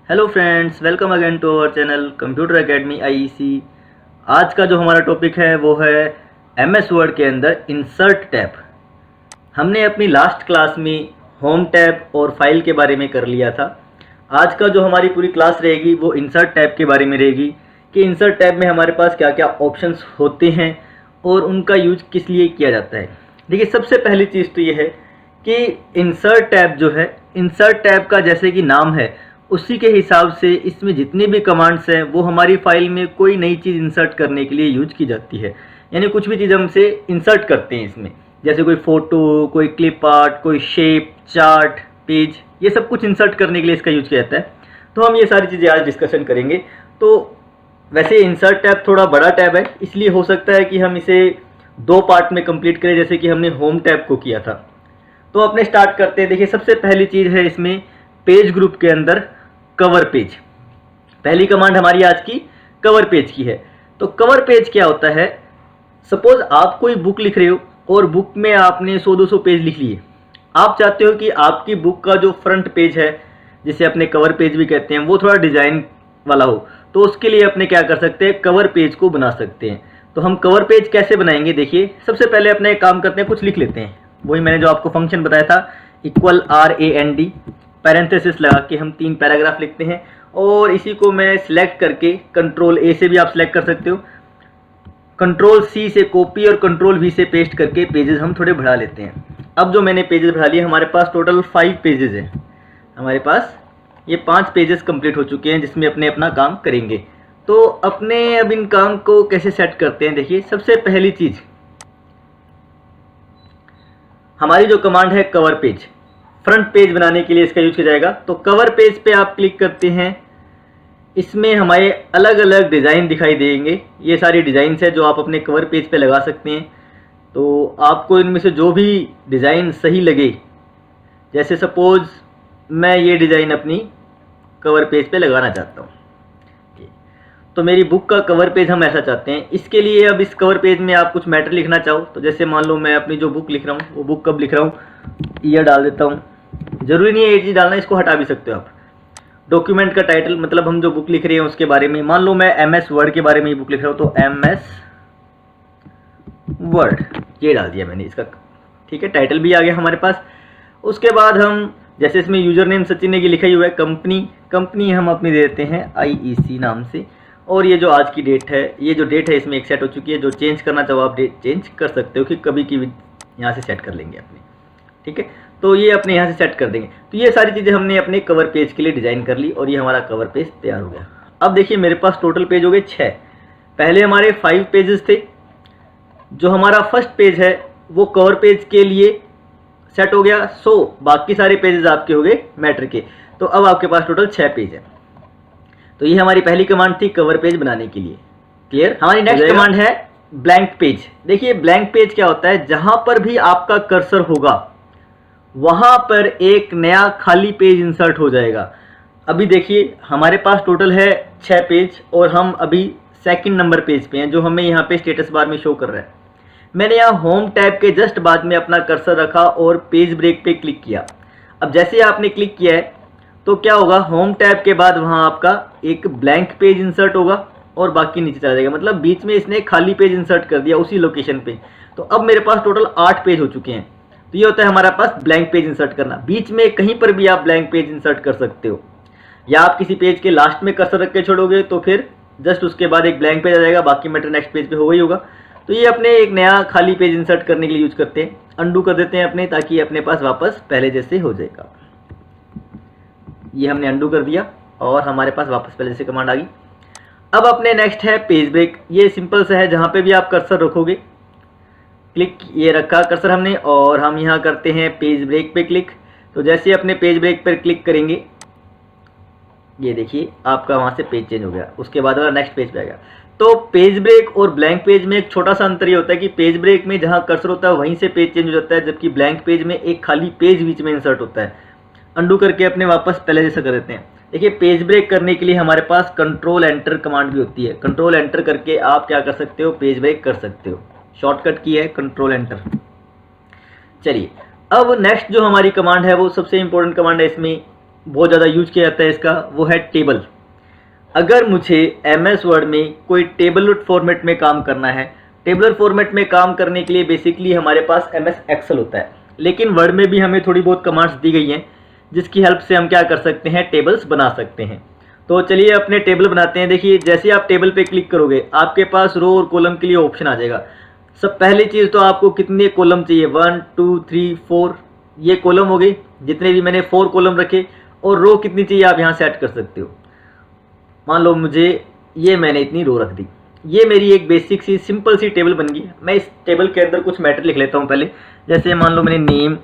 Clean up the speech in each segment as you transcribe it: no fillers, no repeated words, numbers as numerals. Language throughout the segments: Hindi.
Hello friends, welcome again to our channel computer academy IEC. आज का जो हमारा टॉपिक है वो है एमएस वर्ड के अंदर इंसर्ट टैब। हमने अपनी लास्ट क्लास में होम टैब और फाइल के बारे में कर लिया था। आज का जो हमारी पूरी क्लास रहेगी वो इंसर्ट टैब के बारे में रहेगी कि इंसर्ट टैब में हमारे पास क्या क्या ऑप्शंस होते हैं और उनका यूज किस लिए किया जाता है। देखिए, सबसे पहली चीज़ तो ये है कि इंसर्ट टैब जो है, इंसर्ट टैब का जैसे कि नाम है उसी के हिसाब से इसमें जितनी भी कमांड्स हैं वो हमारी फाइल में कोई नई चीज़ इंसर्ट करने के लिए यूज की जाती है। यानी कुछ भी चीज़ हमसे इंसर्ट करते हैं इसमें, जैसे कोई फ़ोटो, कोई क्लिप आर्ट, कोई शेप, चार्ट, पेज, ये सब कुछ इंसर्ट करने के लिए इसका यूज किया जाता है। तो हम ये सारी चीज़ें आज डिस्कशन करेंगे। तो वैसे इंसर्ट टैब थोड़ा बड़ा टैब है, इसलिए हो सकता है कि हम इसे दो पार्ट में कंप्लीट करें, जैसे कि हमने होम टैब को किया था। तो अपने स्टार्ट करते हैं। देखिए, सबसे पहली चीज़ है इसमें पेज ग्रुप के अंदर कवर पेज। पहली कमांड हमारी आज की कवर पेज की है। तो कवर पेज क्या होता है? सपोज आप कोई बुक लिख रहे हो और बुक में आपने 100-200 पेज लिख लिए। आप चाहते हो कि आपकी बुक का जो फ्रंट पेज है, जिसे अपने कवर पेज भी कहते हैं, वो थोड़ा डिजाइन वाला हो। तो उसके लिए अपने क्या कर सकते हैं, कवर पेज को बना सकते हैं। तो हम कवर पेज कैसे बनाएंगे? देखिए, सबसे पहले अपने एक काम करते हैं, कुछ लिख लेते हैं। वही मैंने जो आपको फंक्शन बताया था, =RAND, पैरेंथेसिस लगा के हम 3 पैराग्राफ लिखते हैं। और इसी को मैं सिलेक्ट करके Ctrl+A से भी आप सिलेक्ट कर सकते हो, Ctrl+C से कॉपी और Ctrl+V से पेस्ट करके पेजेस हम थोड़े बढ़ा लेते हैं। अब जो मैंने पेजेस बढ़ा लिए, हमारे पास टोटल 5 पेजेस हैं। हमारे पास ये 5 पेजेस कंप्लीट हो चुके हैं जिसमें अपने अपना काम करेंगे। तो अपने अब इन काम को कैसे सेट करते हैं? देखिए, सबसे पहली चीज हमारी जो कमांड है कवर पेज, फ्रंट पेज बनाने के लिए इसका यूज किया जाएगा। तो कवर पेज पे आप क्लिक करते हैं, इसमें हमारे अलग अलग डिज़ाइन दिखाई देंगे। ये सारी डिज़ाइंस है जो आप अपने कवर पेज पे लगा सकते हैं। तो आपको इनमें से जो भी डिज़ाइन सही लगे, जैसे सपोज मैं ये डिज़ाइन अपनी कवर पेज पे लगाना चाहता हूँ, तो मेरी बुक का कवर पेज हम ऐसा चाहते हैं। इसके लिए अब इस कवर पेज में आप कुछ मैटर लिखना चाहो, तो जैसे मान लो मैं अपनी जो बुक लिख रहा हूँ, वो बुक कब लिख रहा हूँ, ईयर डाल देता हूँ। जरूरी नहीं है ये चीज़ डालना, इसको हटा भी सकते हो आप। डॉक्यूमेंट का टाइटल, मतलब हम जो बुक लिख रहे हैं उसके बारे में। मान लो मैं MS वर्ड के बारे में बुक लिख रहा हूँ, तो MS वर्ड ये डाल दिया मैंने इसका। ठीक है, टाइटल भी आ गया हमारे पास। उसके बाद हम, जैसे इसमें यूजर नेम सचिन ने लिखा ही हुआ है, कंपनी हम अपनी दे देते हैं IEC नाम से। और ये जो आज की डेट है, ये जो डेट है इसमें एक सेट हो चुकी है। जो चेंज करना चाहो आप डेट चेंज कर सकते हो, कि कभी की यहाँ से सेट कर लेंगे अपने। ठीक है, तो ये अपने यहाँ से सेट कर देंगे। तो ये सारी चीज़ें हमने अपने कवर पेज के लिए डिज़ाइन कर ली और ये हमारा कवर पेज तैयार हो गया। अब देखिए, मेरे पास टोटल पेज हो गए 6। पहले हमारे 5 पेजेस थे। जो हमारा फर्स्ट पेज है वो कवर पेज के लिए सेट हो गया। बाकी सारे पेजेस आपके हो गए मैटर के। तो अब आपके पास टोटल 6 पेज है। तो ये हमारी पहली कमांड थी कवर पेज बनाने के लिए। क्लियर? हमारी नेक्स्ट कमांड है ब्लैंक पेज। देखिए, ब्लैंक पेज क्या होता है? जहां पर भी आपका कर्सर होगा वहां पर एक नया खाली पेज इंसर्ट हो जाएगा। अभी देखिए, हमारे पास टोटल है 6 पेज और हम अभी सेकंड नंबर पेज पे हैं, जो हमें यहाँ पे स्टेटस बार में शो कर रहा है। मैंने यहाँ होम टैब के जस्ट बाद में अपना कर्सर रखा और पेज ब्रेक पे क्लिक किया। अब जैसे आपने क्लिक किया है तो क्या होगा, होम टैब के बाद वहाँ आपका एक ब्लैंक पेज इंसर्ट होगा और बाकी नीचे चला जाएगा। मतलब बीच में इसने खाली पेज इंसर्ट कर दिया उसी लोकेशन पे। तो अब मेरे पास टोटल 8 पेज हो चुके हैं। तो ये होता है हमारा पास ब्लैंक पेज इंसर्ट करना। बीच में कहीं पर भी आप ब्लैंक पेज इंसर्ट कर सकते हो, या आप किसी पेज के लास्ट में कर्सर रख के छोड़ोगे तो फिर जस्ट उसके बाद एक ब्लैंक पेज आ जाएगा, बाकी मैटर नेक्स्ट पेज पे होगा ही होगा। तो ये अपने एक नया खाली पेज इंसर्ट करने के लिए यूज करते हैं। अंडू कर देते हैं अपने, ताकि अपने पास वापस पहले जैसे हो जाएगा। ये हमने अंडू कर दिया और हमारे पास वापस पहले जैसे कमांड आ गई। अब अपने नेक्स्ट है पेज ब्रेक। ये सिंपल सा है, जहाँ पे भी आप कर्सर रखोगे, क्लिक ये रखा कर्सर हमने और हम यहाँ करते हैं पेज ब्रेक पे क्लिक। तो जैसे अपने पेज ब्रेक पर क्लिक करेंगे, ये देखिए आपका वहाँ से पेज चेंज हो गया। उसके बाद वाला नेक्स्ट पेज पे आएगा। तो पेज ब्रेक और ब्लैंक पेज में एक छोटा सा अंतर ये होता है कि पेज ब्रेक में जहाँ कर्सर होता है वहीं से पेज चेंज हो जाता है, जबकि ब्लैंक पेज में एक खाली पेज बीच में इंसर्ट होता है। अंडू करके अपने वापस पहले जैसा कर देते हैं। देखिए, पेज ब्रेक करने के लिए हमारे पास Ctrl+Enter कमांड भी होती है। Ctrl+Enter करके आप क्या कर सकते हो, पेज ब्रेक कर सकते हो। शॉर्टकट की है Ctrl+Enter। चलिए, अब नेक्स्ट जो हमारी कमांड है वो सबसे इंपॉर्टेंट कमांड है इसमें, बहुत ज़्यादा यूज किया जाता है इसका, वो है टेबल। अगर मुझे MS वर्ड में कोई टेबल फॉर्मेट में काम करना है, टेबलर फॉर्मेट में काम करने के लिए बेसिकली हमारे पास MS एक्सेल होता है, लेकिन वर्ड में भी हमें थोड़ी बहुत कमांड्स दी गई हैं जिसकी हेल्प से हम क्या कर सकते हैं, टेबल्स बना सकते हैं। तो चलिए अपने टेबल बनाते हैं। देखिए जैसे आप टेबल पे क्लिक करोगे आपके पास रो और कॉलम के लिए ऑप्शन आ जाएगा। सब पहली चीज़ तो आपको कितने कॉलम चाहिए, 1 2 3 4, ये कॉलम हो गए, जितने भी मैंने 4 कॉलम रखे, और रो कितनी चाहिए आप यहाँ सेट कर सकते हो। मान लो मुझे ये मैंने इतनी रो रख दी, ये मेरी एक बेसिक सी सिंपल सी टेबल बन गई। मैं इस टेबल के अंदर कुछ मैटर लिख लेता हूँ पहले। जैसे मान लो मैंने नेम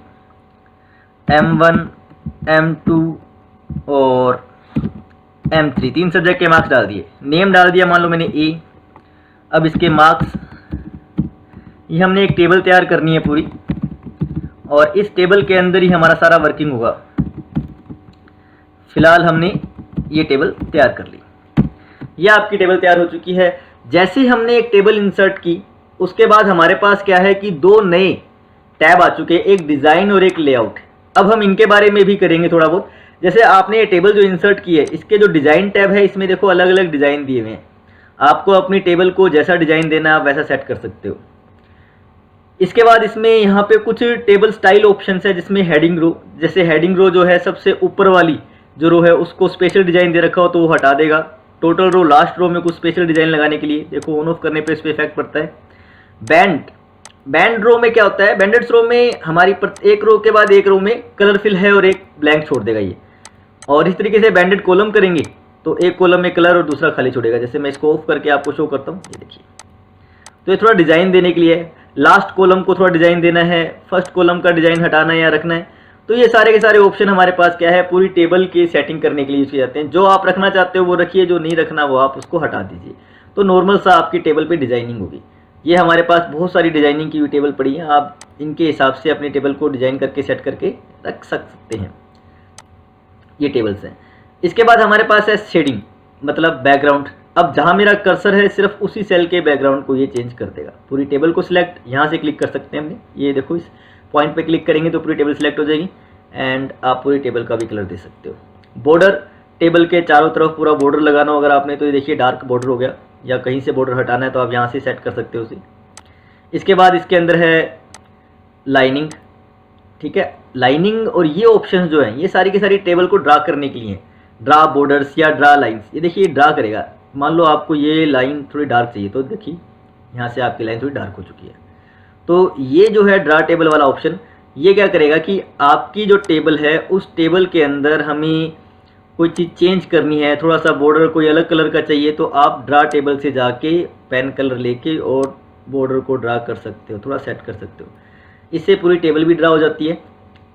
M1 M2 और M3 3 सब्जेक्ट के मार्क्स डाल दिए। नेम डाल दिया मान लो मैंने A। अब इसके मार्क्स, ये हमने एक टेबल तैयार करनी है पूरी, और इस टेबल के अंदर ही हमारा सारा वर्किंग होगा। फिलहाल हमने ये टेबल तैयार कर ली। ये आपकी टेबल तैयार हो चुकी है। जैसे हमने एक टेबल इंसर्ट की, उसके बाद हमारे पास क्या है कि 2 नए टैब आ चुके हैं, एक डिज़ाइन और एक लेआउट। अब हम इनके बारे में भी करेंगे थोड़ा बहुत। जैसे आपने ये टेबल जो इंसर्ट की है, इसके जो डिज़ाइन टैब है, इसमें देखो अलग अलग डिज़ाइन दिए हुए हैं। आपको अपनी टेबल को जैसा डिज़ाइन देना है आप वैसा सेट कर सकते हो। इसके बाद इसमें यहाँ पे कुछ टेबल स्टाइल ऑप्शंस है, जिसमें हेडिंग रो, जैसे हेडिंग रो जो है सबसे ऊपर वाली जो रो है उसको स्पेशल डिज़ाइन दे रखा हो तो वो हटा देगा। टोटल रो, लास्ट रो में कुछ स्पेशल डिज़ाइन लगाने के लिए देखो ऑन ऑफ करने पे इस पर इफेक्ट पड़ता है। बैंड रो में क्या होता है, बैंडेड्स रो में हमारी एक रो के बाद एक रो में कलर फिल है और एक ब्लैंक छोड़ देगा ये। और इस तरीके से बैंडेड कॉलम करेंगे तो एक कॉलम में कलर और दूसरा खाली छोड़ेगा। जैसे मैं इसको ऑफ करके आपको शो करता हूँ, ये देखिए। तो ये थोड़ा डिज़ाइन देने के लिए है। लास्ट कॉलम को थोड़ा डिज़ाइन देना है, फर्स्ट कॉलम का डिज़ाइन हटाना है या रखना है। तो ये सारे के सारे ऑप्शन हमारे पास क्या है, पूरी टेबल की सेटिंग करने के लिए यूज किए जाते हैं। जो आप रखना चाहते हो वो रखिए, जो नहीं रखना वो आप उसको हटा दीजिए। तो नॉर्मल सा आपकी टेबल पे डिजाइनिंग होगी। ये हमारे पास बहुत सारी डिजाइनिंग की हुई टेबल पड़ी है, आप इनके हिसाब से अपनी टेबल को डिजाइन करके सेट करके रख सकते हैं। ये टेबल्स हैं। इसके बाद हमारे पास है शेडिंग, मतलब बैकग्राउंड। अब जहाँ मेरा कर्सर है सिर्फ उसी सेल के बैकग्राउंड को ये चेंज कर देगा। पूरी टेबल को सिलेक्ट यहाँ से क्लिक कर सकते हैं हमने, ये देखो इस पॉइंट पे क्लिक करेंगे तो पूरी टेबल सिलेक्ट हो जाएगी। एंड आप पूरी टेबल का भी कलर दे सकते हो। बॉर्डर, टेबल के चारों तरफ पूरा बॉर्डर लगाना हो अगर आपने तो ये देखिए डार्क बॉर्डर हो गया, या कहीं से बॉर्डर हटाना है तो आप यहाँ से सेट कर सकते हो उसे। इसके बाद इसके अंदर है लाइनिंग, ठीक है। लाइनिंग और ये ऑप्शंस जो हैं ये सारी की सारी टेबल को ड्रा करने के लिए हैं। ड्रा बॉर्डर्स या ड्रा लाइंस, ये देखिए ड्रा करेगा। मान लो आपको ये लाइन थोड़ी डार्क चाहिए तो देखिए यहाँ से आपकी लाइन थोड़ी डार्क हो चुकी है। तो ये जो है ड्रा टेबल वाला ऑप्शन, ये क्या करेगा कि आपकी जो टेबल है उस टेबल के अंदर हमें कोई चीज़ चेंज करनी है, थोड़ा सा बॉर्डर कोई अलग कलर का चाहिए तो आप ड्रा टेबल से जाके पेन कलर लेके और बॉर्डर को ड्रा कर सकते हो, थोड़ा सेट कर सकते हो। इससे पूरी टेबल भी ड्रा हो जाती है।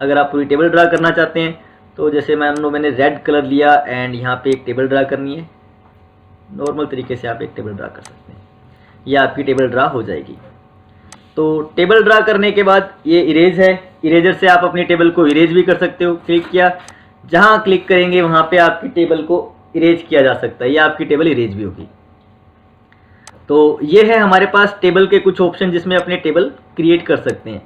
अगर आप पूरी टेबल ड्रा करना चाहते हैं तो जैसे मैंने रेड कलर लिया एंड यहाँ पे एक टेबल ड्रा करनी है, नॉर्मल तरीके से आप एक टेबल ड्रा कर सकते हैं, यह आपकी टेबल ड्रा हो जाएगी। तो टेबल ड्रा करने के बाद ये इरेज है, इरेजर से आप अपनी टेबल को इरेज भी कर सकते हो। क्लिक किया, जहाँ क्लिक करेंगे वहाँ पे आपकी टेबल को इरेज किया जा सकता है, या आपकी टेबल इरेज भी होगी। तो ये है हमारे पास टेबल के कुछ ऑप्शन जिसमें अपने टेबल क्रिएट कर सकते हैं।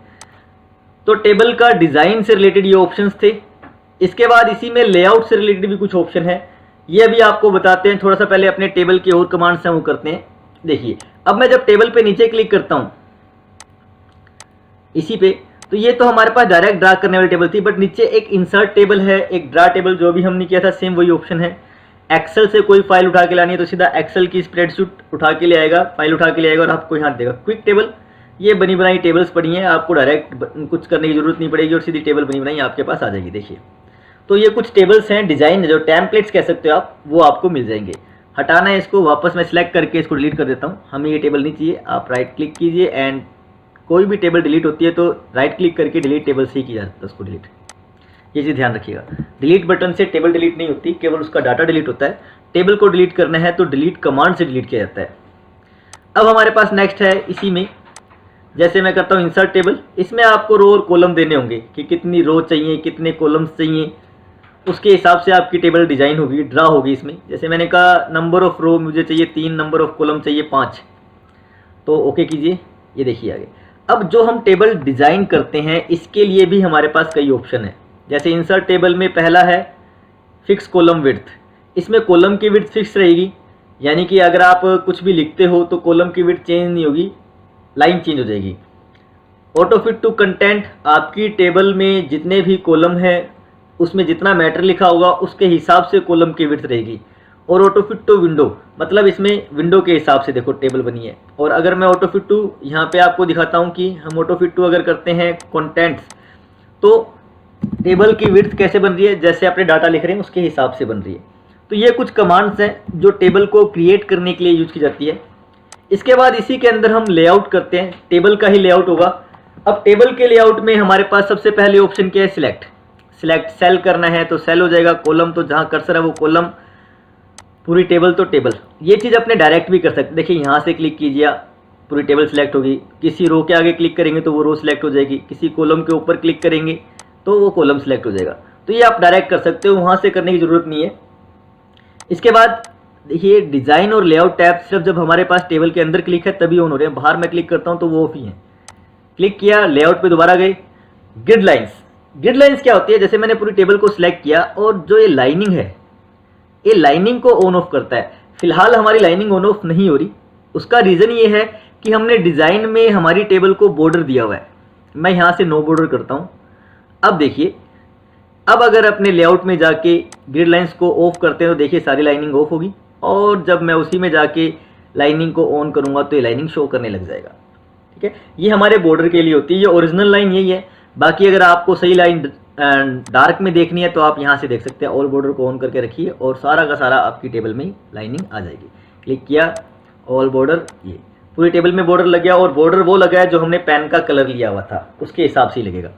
तो टेबल का डिज़ाइन से रिलेटेड ये ऑप्शंस थे। इसके बाद इसी में लेआउट से रिलेटेड भी कुछ ऑप्शन है, ये अभी आपको बताते हैं। थोड़ा सा पहले अपने टेबल की और कमांड्स हैं वो करते हैं। देखिए अब मैं जब टेबल पे नीचे क्लिक करता हूँ इसी पे, तो ये तो हमारे पास डायरेक्ट ड्रा करने वाली टेबल थी, बट नीचे एक इंसर्ट टेबल है, एक ड्रा टेबल, जो भी हमने किया था सेम वही ऑप्शन है। एक्सेल से कोई फाइल उठा के लानी है तो सीधा एक्सेल की स्प्रेडशीट उठा के ले आएगा, फाइल उठा के ले आएगा और आपको यहाँ देगा क्विक टेबल। ये बनी बनाई टेबल्स पड़ी हैं, आपको डायरेक्ट कुछ करने की जरूरत नहीं पड़ेगी और सीधी टेबल बनी बनाई आपके पास आ जाएगी। देखिए तो ये कुछ टेबल्स हैं, डिजाइन जो टेम्पलेट्स कह सकते हो आप, वो आपको मिल जाएंगे। हटाना है इसको, वापस मैं सिलेक्ट करके इसको डिलीट कर देता हूँ। हमें ये टेबल नहीं चाहिए, आप राइट क्लिक कीजिए एंड कोई भी टेबल डिलीट होती है तो राइट क्लिक करके डिलीट टेबल से ही किया जाता है उसको डिलीट। ये चीज़ ध्यान रखिएगा, डिलीट बटन से टेबल डिलीट नहीं होती, केवल उसका डाटा डिलीट होता है। टेबल को डिलीट करना है तो डिलीट कमांड से डिलीट किया जाता है। अब हमारे पास नेक्स्ट है इसी में, जैसे मैं करता हूँ इंसर्ट टेबल, इसमें आपको रो और कॉलम देने होंगे कि कितनी रो चाहिए, कितने कॉलम्स चाहिए, उसके हिसाब से आपकी टेबल डिज़ाइन होगी, ड्रा होगी इसमें। जैसे मैंने कहा नंबर ऑफ़ रो मुझे चाहिए 3, नंबर ऑफ़ कॉलम चाहिए 5, तो ओके कीजिए। ये देखिए आगे। अब जो हम टेबल डिज़ाइन करते हैं इसके लिए भी हमारे पास कई ऑप्शन है। जैसे इंसर्ट टेबल में पहला है फिक्स कॉलम विड्थ, इसमें कॉलम की विड्थ फिक्स रहेगी, यानी कि अगर आप कुछ भी लिखते हो तो कॉलम की विड्थ चेंज नहीं होगी, लाइन चेंज हो जाएगी। ऑटो फिट टू कंटेंट, आपकी टेबल में जितने भी कॉलम है उसमें जितना मैटर लिखा होगा उसके हिसाब से कॉलम की विड्थ रहेगी। और ऑटो फिट टू विंडो, मतलब इसमें विंडो के हिसाब से देखो टेबल बनी है। और अगर मैं ऑटो फिट टू यहाँ पे आपको दिखाता हूँ कि हम ऑटो फिट टू अगर करते हैं कंटेंट्स, तो टेबल की विड्थ कैसे बन रही है, जैसे आपने डाटा लिख रहे हैं उसके हिसाब से बन रही है। तो ये कुछ कमांड्स हैं जो टेबल को क्रिएट करने के लिए यूज की जाती है। इसके बाद इसी के अंदर हम लेआउट करते हैं, टेबल का ही लेआउट होगा। अब टेबल के लेआउट में हमारे पास सबसे पहले ऑप्शन क्या है, सिलेक्ट। सिलेक्ट सेल करना है तो सेल हो जाएगा, कॉलम तो जहाँ कर्सर है वो कॉलम, पूरी टेबल तो टेबल। ये चीज़ अपने डायरेक्ट भी कर सकते, देखिए यहाँ से क्लिक कीजिए पूरी टेबल सिलेक्ट होगी, किसी रो के आगे क्लिक करेंगे तो वो रो सिलेक्ट हो जाएगी, किसी कॉलम के ऊपर क्लिक करेंगे तो वो कॉलम सिलेक्ट हो जाएगा। तो ये आप डायरेक्ट कर सकते हो, वहाँ से करने की ज़रूरत नहीं है। इसके बाद देखिए डिज़ाइन और लेआउट टैब सिर्फ जब हमारे पास टेबल के अंदर क्लिक है तभी ऑन हो रहे हैं, बाहर मैं क्लिक करता हूँ तो वो ऑफ ही है। क्लिक किया, लेआउट पे दोबारा गए, ग्रिड लाइंस। ग्रिड लाइंस क्या होती है, जैसे मैंने पूरी टेबल को सिलेक्ट किया और जो ये लाइनिंग है ये लाइनिंग को ऑन ऑफ करता है। फिलहाल हमारी लाइनिंग ऑन ऑफ नहीं हो रही, उसका रीज़न ये है कि हमने डिज़ाइन में हमारी टेबल को बॉर्डर दिया हुआ है। मैं यहाँ से नो बॉर्डर करता हूँ। अब देखिए, अब अगर अपने लेआउट में जाके ग्रिड लाइंस को ऑफ करते हैं तो देखिए सारी लाइनिंग ऑफ होगी, और जब मैं उसी में जाके लाइनिंग को ऑन करूँगा तो ये लाइनिंग शो करने लग जाएगा। ठीक है, ये हमारे बॉर्डर के लिए होती है, ये ओरिजिनल लाइन यही है। बाकी अगर आपको सही लाइन डार्क में देखनी है तो आप यहाँ से देख सकते हैं, ऑल बॉर्डर को ऑन करके रखिए और सारा का सारा आपकी टेबल में लाइनिंग आ जाएगी। क्लिक किया, ऑल बॉर्डर, ये पूरी टेबल में बॉर्डर लग गया, और बॉर्डर वो लगा है जो हमने पेन का कलर लिया हुआ था उसके हिसाब से ही लगेगा।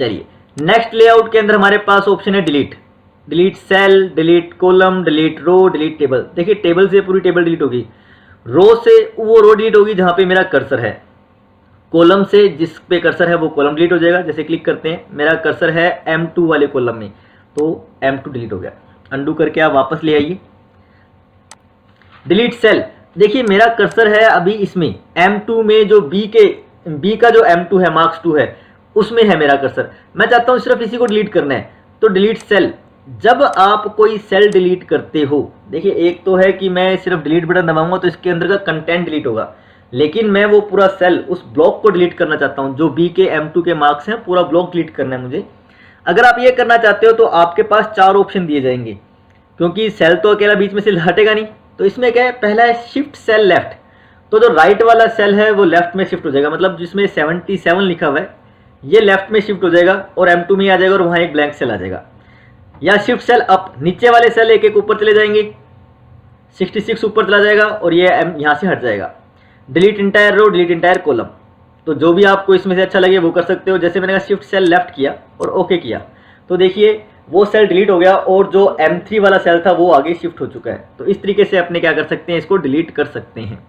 चलिए नेक्स्ट लेआउट के अंदर हमारे पास ऑप्शन है delete. Delete cell, delete column, delete row, delete table. देखिए टेबल से पूरी टेबल डिलीट होगी, रो से वो रो डिलीट होगी जहाँ पे मेरा कर्सर है, कॉलम से जिस पे कर्सर है वो कॉलम डिलीट हो जाएगा। जैसे क्लिक करते हैं, मेरा कर्सर है M2 वाले कॉलम में तो M2 डिलीट हो गया। अंडू करके आप वापस ले आइए। डिलीट सेल, देखिए मेरा कर्सर है अभी इसमें M2 में, जो B का जो M2 है, मार्क्स 2 है, उसमें है मेरा कर्सर। मैं चाहता हूँ सिर्फ इसी को डिलीट करना है, तो डिलीट सेल। जब आप कोई सेल डिलीट करते हो, देखिए एक तो है कि मैं सिर्फ डिलीट बटन दबाऊंगा तो इसके अंदर का कंटेंट डिलीट होगा, लेकिन मैं वो पूरा सेल, उस ब्लॉक को डिलीट करना चाहता हूं जो B के M2 के मार्क्स हैं, पूरा ब्लॉक डिलीट करना है मुझे। अगर आप ये करना चाहते हो तो आपके पास 4 ऑप्शन दिए जाएंगे, क्योंकि सेल तो अकेला बीच में से हटेगा नहीं। तो इसमें क्या है, पहला है शिफ्ट सेल लेफ्ट, तो जो राइट वाला सेल है वो लेफ्ट में शिफ्ट हो जाएगा, मतलब जिसमें 77 लिखा हुआ है ये लेफ्ट में शिफ्ट हो जाएगा और M2 में आ जाएगा और वहाँ एक ब्लैंक सेल आ जाएगा। या शिफ्ट सेल अप, नीचे वाले सेल एक एक ऊपर चले जाएंगे, 66 ऊपर चला जाएगा और ये यहाँ से हट जाएगा। Delete entire row, delete entire column, तो जो भी आपको इसमें से अच्छा लगे वो कर सकते हो। जैसे मैंने कहा शिफ्ट सेल लेफ्ट किया और ओके किया तो देखिए वो सेल डिलीट हो गया और जो M3 वाला सेल था वो आगे शिफ्ट हो चुका है। तो इस तरीके से अपने क्या कर सकते हैं, इसको डिलीट कर सकते हैं।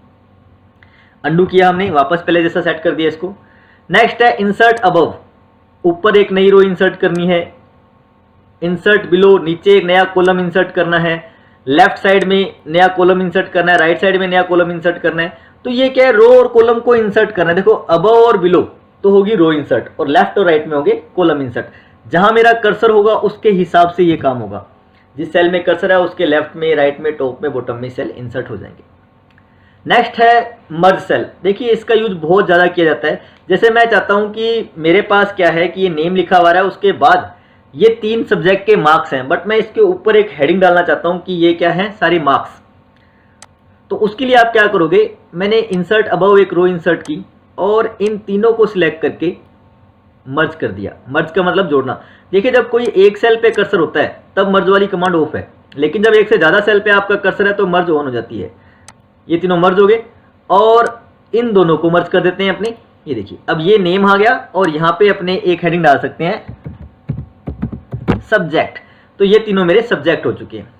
अंडू किया हमने, वापस पहले जैसा सेट कर दिया इसको। नेक्स्ट है इंसर्ट अबव, ऊपर एक नई रो इंसर्ट करनी है। इंसर्ट बिलो, नीचे एक नया कॉलम इंसर्ट करना है। लेफ्ट साइड में नया कॉलम इंसर्ट करना है, राइट साइड में नया कॉलम इंसर्ट करना है। तो ये क्या है, रो और कॉलम को इंसर्ट करना है। देखो अबव और बिलो तो होगी रो इंसर्ट और लेफ्ट और राइट में होगे कॉलम इंसर्ट। जहां मेरा कर्सर होगा उसके हिसाब से ये काम होगा, जिस सेल में कर्सर है उसके लेफ्ट में, राइट में, टॉप में, बॉटम में सेल इंसर्ट हो जाएंगे। नेक्स्ट है मर्ज सेल, देखिए इसका यूज बहुत ज़्यादा किया जाता है। जैसे मैं चाहता हूं कि मेरे पास क्या है कि ये नेम लिखा हुआ है, उसके बाद ये 3 सब्जेक्ट के मार्क्स हैं, बट मैं इसके ऊपर एक हेडिंग डालना चाहता हूं कि ये क्या है, सारी मार्क्स। तो उसके लिए आप क्या करोगे, मैंने इंसर्ट अबव एक रो इंसर्ट की और इन तीनों को सिलेक्ट करके मर्ज कर दिया। मर्ज का मतलब जोड़ना। देखिए जब कोई एक सेल पे कर्सर होता है तब मर्ज वाली कमांड ऑफ है, लेकिन जब एक से ज़्यादा सेल पे आपका कर्सर है तो मर्ज ऑन हो जाती है। ये तीनों मर्ज हो गए और इन दोनों को मर्ज कर देते हैं अपने। ये देखिए अब ये नेम आ गया और यहाँ पे अपने एक हेडिंग डाल सकते हैं सब्जेक्ट, तो ये तीनों मेरे सब्जेक्ट हो चुके हैं।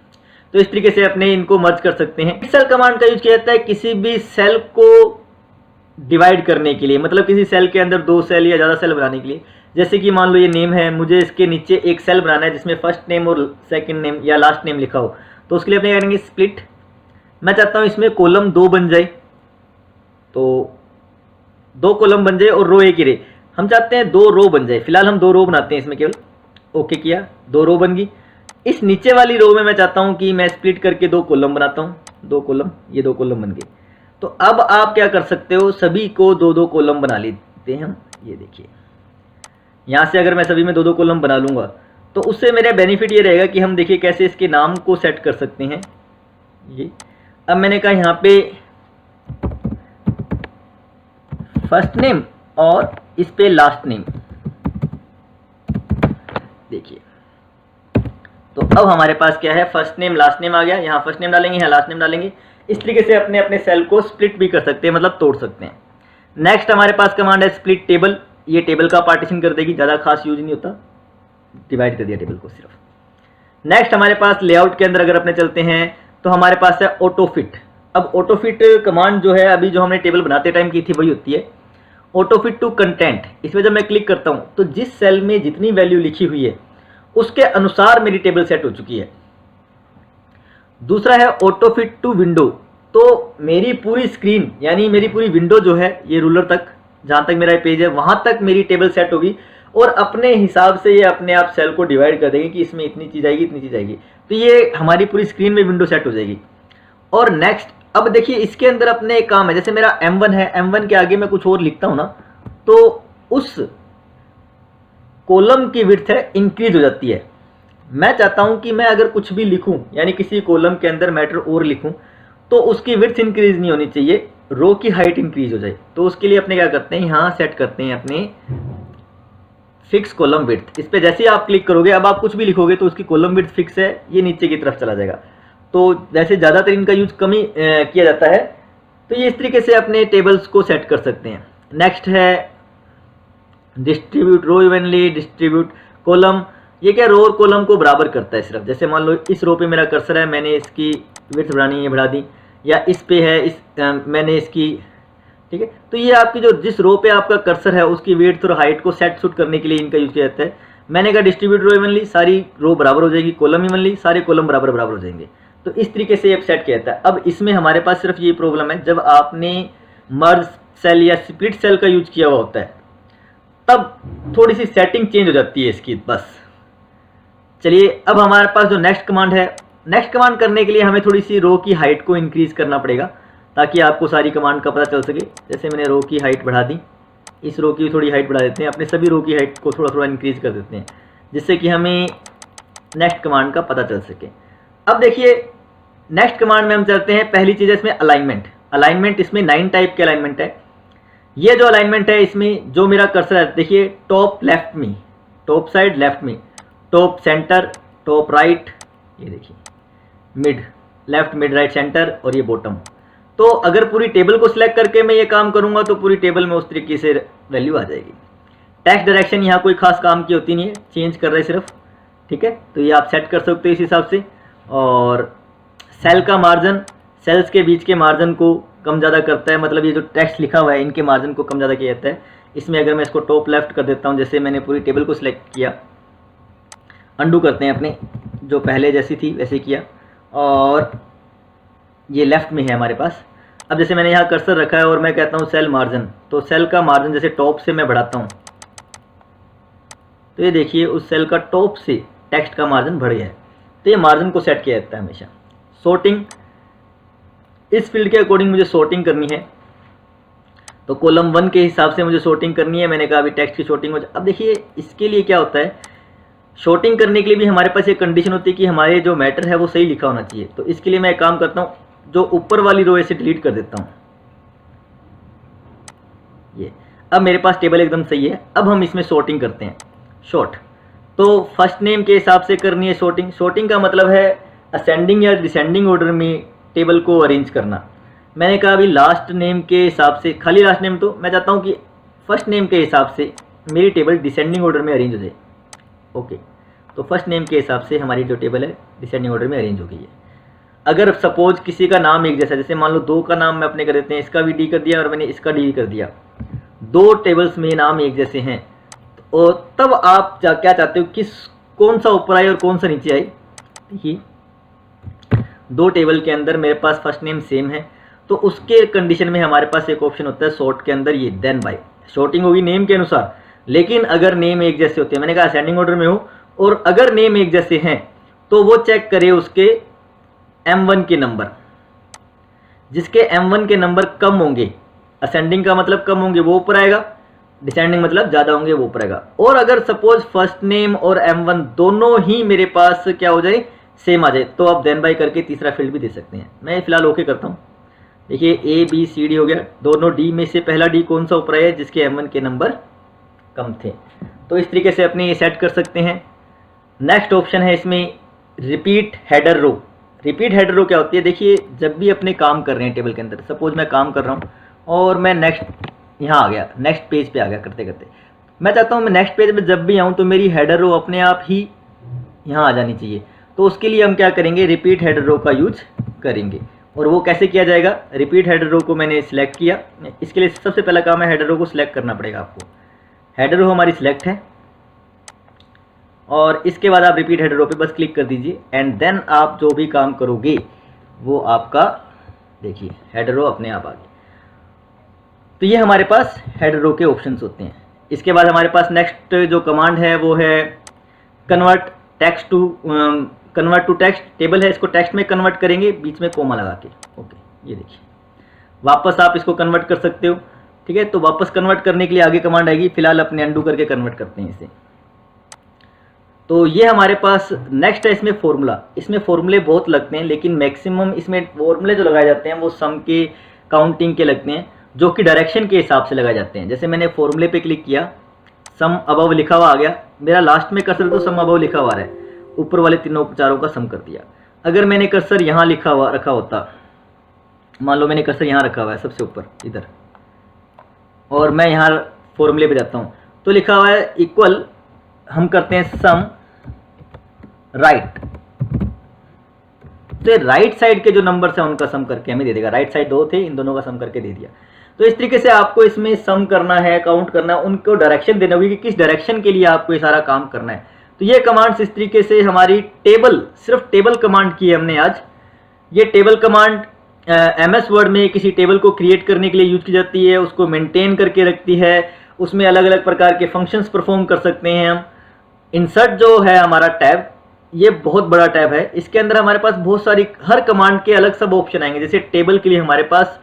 तो इस तरीके से अपने इनको मर्ज कर सकते हैं। सेल कमांड का यूज किया जाता है किसी भी सेल को डिवाइड करने के लिए, मतलब किसी सेल के अंदर 2 सेल या ज़्यादा सेल बनाने के लिए। जैसे कि मान लो ये नेम है, मुझे इसके नीचे एक सेल बनाना है जिसमें फर्स्ट नेम और सेकंड नेम या लास्ट नेम लिखा हो, तो उसके लिए अपने करेंगे स्प्लिट। मैं चाहता हूँ इसमें कॉलम 2 बन जाए, तो 2 कॉलम बन जाए और रो एक ही रहे। हम चाहते हैं 2 रो बन जाए, फिलहाल हम 2 रो बनाते हैं इसमें केवल। ओके किया, 2 रो बन गई। इस नीचे वाली रो में मैं चाहता हूं कि मैं स्प्लिट करके 2 कॉलम बनाता हूं, 2 कॉलम, ये 2 कॉलम बन गए। तो अब आप क्या कर सकते हो, सभी को 2-2 कॉलम बना लेते हैं हम। ये देखिए यहां से अगर मैं सभी में 2-2 कॉलम बना लूंगा तो उससे मेरा बेनिफिट ये रहेगा कि हम देखिए कैसे इसके नाम को सेट कर सकते हैं। ये अब मैंने कहा यहाँ पे फर्स्ट नेम और इस पे लास्ट नेम। देखिए तो अब हमारे पास क्या है, फर्स्ट नेम लास्ट नेम आ गया। यहाँ फर्स्ट नेम डालेंगे, यहाँ लास्ट नेम डालेंगे। इस तरीके से अपने अपने सेल को स्प्लिट भी कर सकते हैं, मतलब तोड़ सकते हैं। नेक्स्ट हमारे पास कमांड है स्प्लिट टेबल। ये टेबल का पार्टीशन कर देगी, ज़्यादा खास यूज नहीं होता, डिवाइड कर दिया टेबल को सिर्फ। नेक्स्ट हमारे पास लेआउट के अंदर अगर अपने चलते हैं तो हमारे पास है ऑटो फिट। अब ऑटो फिट कमांड जो है अभी जो हमने टेबल बनाते टाइम की थी वही होती है, ऑटो फिट टू कंटेंट। इसमें जब मैं क्लिक करता हूँ तो जिस सेल में जितनी वैल्यू लिखी हुई है उसके अनुसार मेरी टेबल सेट हो चुकी है। दूसरा है ऑटो फिट टू विंडो। तो मेरी पूरी स्क्रीन यानी मेरी पूरी विंडो जो है, ये रूलर तक जहाँ तक मेरा पेज है वहाँ तक मेरी टेबल सेट होगी और अपने हिसाब से ये अपने आप सेल को डिवाइड कर देंगे कि इसमें इतनी चीज़ आएगी, इतनी चीज़ आएगी। तो ये हमारी पूरी स्क्रीन में विंडो सेट हो जाएगी। और नेक्स्ट अब देखिए इसके अंदर अपने एक काम है, जैसे मेरा M1 है, M1 के आगे मैं कुछ और लिखता हूँ ना तो उस कॉलम की विड्थ है इंक्रीज हो जाती है। मैं चाहता हूं कि मैं अगर कुछ भी लिखूं यानी किसी कॉलम के अंदर मैटर और लिखूं तो उसकी विड्थ इंक्रीज नहीं होनी चाहिए, रो की हाइट इंक्रीज हो जाए। तो उसके लिए अपने क्या करते हैं, यहाँ सेट करते हैं अपने फिक्स कॉलम विड्थ। इस पे जैसे ही आप क्लिक करोगे, अब आप कुछ भी लिखोगे तो उसकी कॉलम विड्थ फिक्स है, ये नीचे की तरफ चला जाएगा। तो वैसे ज़्यादातर इनका यूज कम ही किया जाता है। तो ये इस तरीके से अपने टेबल्स को सेट कर सकते हैं। नेक्स्ट है डिस्ट्रीब्यूट रो इवनली, डिस्ट्रीब्यूट कॉलम। ये क्या रो और कॉलम को बराबर करता है सिर्फ। जैसे मान लो इस रो पे मेरा कर्सर है, मैंने इसकी विड्थ बढ़ानी है, बढ़ा दी, या इस पे है मैंने इसकी, ठीक है। तो ये आपकी जो जिस रो पे आपका कर्सर है उसकी विड्थ और हाइट को सेट सूट करने के लिए इनका यूज किया जाता है। मैंने कहा डिस्ट्रीब्यूट रो इवनली, सारी रो बराबर हो जाएगी, कॉलम इवनली, सारे कॉलम बराबर बराबर हो जाएंगे। तो इस तरीके से ये सेट किया जाता है। अब इसमें हमारे पास सिर्फ ये प्रॉब्लम है, जब आपने मर्ज सेल या स्प्लिट सेल का यूज किया हुआ होता है तब थोड़ी सी सेटिंग चेंज हो जाती है इसकी, बस। चलिए अब हमारे पास जो नेक्स्ट कमांड है, नेक्स्ट कमांड करने के लिए हमें थोड़ी सी रो की हाइट को इंक्रीज करना पड़ेगा ताकि आपको सारी कमांड का पता चल सके। जैसे मैंने रो की हाइट बढ़ा दी, इस रो की थोड़ी हाइट बढ़ा देते हैं, अपने सभी रो की हाइट को थोड़ा थोड़ा इंक्रीज कर देते हैं जिससे कि हमें नेक्स्ट कमांड का पता चल सके। अब देखिए नेक्स्ट कमांड में हम चलते हैं। पहली चीज़ है इसमें अलाइनमेंट। अलाइनमेंट इसमें 9 टाइप के अलाइनमेंट है। ये जो अलाइनमेंट है इसमें जो मेरा कर्सर है, देखिए टॉप लेफ्ट में, टॉप साइड लेफ्ट में, टॉप सेंटर, टॉप राइट, ये देखिए mid left, mid right centre, और ये बॉटम। तो अगर पूरी टेबल को सिलेक्ट करके मैं ये काम करूंगा तो पूरी टेबल में उस तरीके से वैल्यू आ जाएगी। टेक्स्ट डायरेक्शन यहाँ कोई खास काम की होती नहीं है, चेंज कर रहे हैं सिर्फ, ठीक है। तो ये आप सेट कर सकते हो इस हिसाब से। और सेल का मार्जिन, सेल्स के बीच के मार्जिन को कम ज़्यादा करता है, मतलब ये जो टेक्स्ट लिखा हुआ है इनके मार्जिन को कम ज़्यादा किया जाता है। इसमें अगर मैं इसको टॉप लेफ्ट कर देता हूँ, जैसे मैंने पूरी टेबल को सिलेक्ट किया, अंडू करते हैं अपने, जो पहले जैसी थी वैसे किया, और ये लेफ्ट में है हमारे पास। अब जैसे मैंने यहाँ कर्सर रखा है और मैं कहता हूँ सेल मार्जिन, तो सेल का मार्जिन जैसे टॉप से मैं बढ़ाता हूँ तो ये देखिए उस सेल का टॉप से टेक्स्ट का मार्जिन बढ़ गया है। तो ये मार्जिन को सेट किया जाता है हमेशा। सॉर्टिंग, इस फील्ड के अकॉर्डिंग मुझे सॉर्टिंग करनी है, तो कॉलम 1 के हिसाब से मुझे सॉर्टिंग करनी है। मैंने कहा अभी टेक्स्ट की सॉर्टिंग हो जाए। अब देखिए इसके लिए क्या होता है, सॉर्टिंग करने के लिए भी हमारे पास एक कंडीशन होती है कि हमारे जो मैटर है वो सही लिखा होना चाहिए। तो इसके लिए मैं एक काम करता हूँ, जो ऊपर वाली रो से डिलीट कर देता हूँ ये। अब मेरे पास टेबल एकदम सही है। अब हम इसमें सॉर्टिंग करते हैं। शॉर्ट, तो फर्स्ट नेम के हिसाब से करनी है सॉर्टिंग। सॉर्टिंग का मतलब है असेंडिंग या डिसेंडिंग ऑर्डर में टेबल को अरेंज करना। मैंने कहा अभी लास्ट नेम के हिसाब से, खाली लास्ट नेम, तो मैं चाहता हूँ कि फर्स्ट नेम के हिसाब से मेरी टेबल डिसेंडिंग ऑर्डर में अरेंज हो जाए। ओके, तो फर्स्ट नेम के हिसाब से हमारी जो टेबल है डिसेंडिंग ऑर्डर में अरेंज हो गई है। अगर सपोज किसी का नाम एक जैसा, जैसे मान लो 2 का नाम मैं अपने कर देते हैं, इसका भी डी कर दिया और मैंने इसका डी कर दिया, 2 टेबल्स में नाम एक जैसे हैं, और तब आप क्या चाहते हो, कौन सा ऊपर आए और कौन सा नीचे आए। देखिए 2 टेबल के अंदर मेरे पास फर्स्ट नेम सेम है, तो उसके कंडीशन में हमारे पास एक ऑप्शन होता है सॉर्ट के अंदर, ये देन बाय। सॉर्टिंग होगी नेम के अनुसार, लेकिन अगर नेम एक जैसे होते हैं, मैंने कहा असेंडिंग ऑर्डर में हो, और अगर नेम एक जैसे हैं तो वो चेक करे उसके M1 के नंबर। जिसके M1 के नंबर कम होंगे, असेंडिंग का मतलब कम होंगे वो ऊपर आएगा, डिसेंडिंग मतलब ज़्यादा होंगे वो ऊपर आएगा। और अगर सपोज फर्स्ट नेम और M1 दोनों ही मेरे पास क्या हो जाए, सेम आ जाए, तो आप देन बाई करके तीसरा फील्ड भी दे सकते हैं। मैं फिलहाल ओके करता हूँ। देखिए ABCD हो गया, दोनों D में से पहला D कौन सा ऊपर आया, जिसके M1 के नंबर कम थे। तो इस तरीके से अपने ये सेट कर सकते हैं। नेक्स्ट ऑप्शन है इसमें repeat header row. Repeat header row क्या होती है, देखिए जब भी अपने काम कर रहे हैं टेबल के अंदर, सपोज मैं काम कर रहा हूँ और मैं नेक्स्ट यहाँ आ गया, नेक्स्ट पेज पे आ गया करते करते, मैं चाहता हूँ मैं नेक्स्ट पेज में जब भी आऊँ तो मेरी हेडर रो अपने आप ही यहाँ आ जानी चाहिए। तो उसके लिए हम क्या करेंगे, रिपीट हेडर रो का यूज करेंगे। और वो कैसे किया जाएगा, रिपीट हेडर रो को मैंने सिलेक्ट किया। इसके लिए सबसे पहला काम है हेडर रो को सिलेक्ट करना पड़ेगा आपको। हेडर रो हमारी सिलेक्ट है और इसके बाद आप रिपीट हेडर रो पे बस क्लिक कर दीजिए एंड देन आप जो भी काम करोगे वो आपका, देखिए हेडर रो अपने आप आ गई। तो ये हमारे पास हेडर रो के ऑप्शंस होते हैं। इसके बाद हमारे पास नेक्स्ट जो कमांड है वो है कन्वर्ट टू टेक्स्ट। टेबल है, इसको टेक्स्ट में कन्वर्ट करेंगे बीच में कोमा लगा के। ओके, ये देखिए वापस आप इसको कन्वर्ट कर सकते हो। ठीक है, तो वापस कन्वर्ट करने के लिए आगे कमांड आएगी, फिलहाल अपने अंडू करके कन्वर्ट करते हैं इसे। तो ये हमारे पास नेक्स्ट है इसमें फॉर्मूला। इसमें फॉर्मूले बहुत लगते हैं, लेकिन मैक्सिमम इसमें फॉर्मूले जो लगाए जाते हैं वो सम के, काउंटिंग के लगते हैं, जो कि डायरेक्शन के हिसाब से लगाए जाते हैं। जैसे मैंने फॉर्मूले पे क्लिक किया, सम अबव लिखा हुआ आ गया, मेरा लास्ट में कर्सर तो सम अबव लिखा हुआ है, ऊपर वाले तीनों चारों का सम कर दिया। अगर मैंने कर्सर यहाँ रखा होता, मान लो मैंने कर्सर यहाँ रखा हुआ है सबसे ऊपर इधर, और मैं यहाँ फॉर्मूले पे जाता हूँ तो लिखा हुआ है इक्वल, हम करते हैं सम राइट, तो राइट साइड के जो नंबर्स हैं उनका सम करके हमें दे देगा। राइट साइड 2 थे, इन दोनों का सम करके दे दिया। तो इस तरीके से आपको इसमें सम करना है, काउंट करना है, उनको डायरेक्शन देना होगी कि किस डायरेक्शन के लिए आपको ये सारा काम करना है। तो ये कमांड्स इस तरीके से हमारी टेबल, सिर्फ टेबल कमांड की है हमने आज। ये टेबल कमांड MS वर्ड में किसी टेबल को क्रिएट करने के लिए यूज की जाती है, उसको मेंटेन करके रखती है, उसमें अलग अलग प्रकार के फंक्शंस परफॉर्म कर सकते हैं हम। इंसर्ट जो है हमारा टैब, ये बहुत बड़ा टैब है, इसके अंदर हमारे पास बहुत सारी, हर कमांड के अलग सब ऑप्शन आएंगे। जैसे टेबल के लिए हमारे पास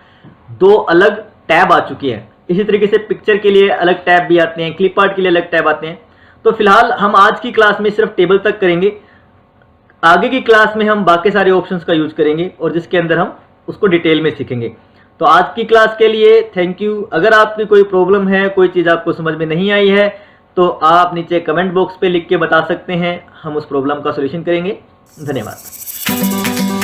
2 अलग टैब आ चुके हैं, इसी तरीके से पिक्चर के लिए अलग टैब भी आते हैं, क्लिप आर्ट के लिए अलग टैब आते हैं। तो फिलहाल हम आज की क्लास में सिर्फ टेबल तक करेंगे, आगे की क्लास में हम बाकी सारे ऑप्शंस का यूज करेंगे और जिसके अंदर हम उसको डिटेल में सीखेंगे। तो आज की क्लास के लिए थैंक यू। अगर आपकी कोई प्रॉब्लम है, कोई चीज़ आपको समझ में नहीं आई है, तो आप नीचे कमेंट बॉक्स पे लिख के बता सकते हैं, हम उस प्रॉब्लम का सॉल्यूशन करेंगे। धन्यवाद।